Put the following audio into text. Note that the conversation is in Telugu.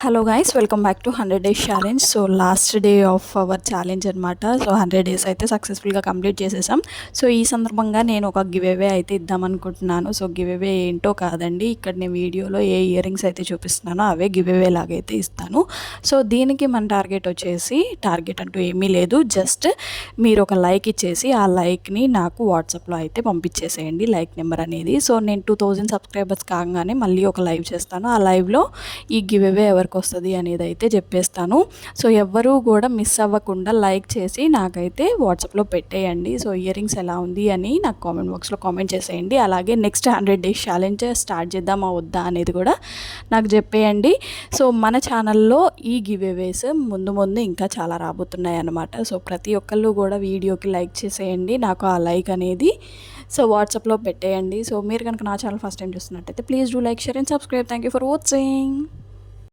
Hello guys, welcome back to 100 days challenge. So last day of our challenge అనమాట. సో 100 డేస్ అయితే సక్సెస్ఫుల్గా కంప్లీట్ చేసేసాం. సో ఈ సందర్భంగా నేను ఒక గివ్ అవే అయితే ఇద్దామనుకుంటున్నాను. సో గివ్ అవే ఏంటో కాదండి, ఇక్కడ నేను వీడియోలో ఏ ఇయర్ రింగ్స్ అయితే చూపిస్తున్నానో అవే గివ్ అవే లాగైతే ఇస్తాను. సో దీనికి మన టార్గెట్ వచ్చేసి, టార్గెట్ అంటూ ఏమీ లేదు, జస్ట్ మీరు ఒక లైక్ ఇచ్చేసి ఆ లైక్ని నాకు వాట్సాప్లో అయితే పంపించేసేయండి, లైక్ నెంబర్ అనేది. సో నేను 2000 సబ్స్క్రైబర్స్ కాగానే మళ్ళీ ఒక లైవ్ చేస్తాను. ఆ లైవ్లో ఈ గివ్ అవే ఎవరికి వస్తుంది అనేది అయితే చెప్పేస్తాను. సో ఎవ్వరూ కూడా మిస్ అవ్వకుండా లైక్ చేసి నాకైతే వాట్సాప్లో పెట్టేయండి. సో ఇయర్ రింగ్స్ ఎలా ఉంది అని నాకు కామెంట్ బాక్స్లో కామెంట్ చేసేయండి. అలాగే నెక్స్ట్ 100 డేస్ ఛాలెంజ్ స్టార్ట్ చేద్దామా వద్దా అనేది కూడా నాకు చెప్పేయండి. సో మన ఛానల్లో ఈ గివ్ అవేస్ ముందు ముందు ఇంకా చాలా రాబోతున్నాయి అన్నమాట. సో ప్రతి ఒక్కళ్ళు కూడా వీడియోకి లైక్ చేసేయండి, నాకు ఆ లైక్ అనేది సో వాట్సాప్లో పెట్టేయండి. సో మీరు కనుక నా ఛానల్ ఫస్ట్ టైం చూస్తున్నట్టయితే please do like, share and subscribe. Thank you for watching.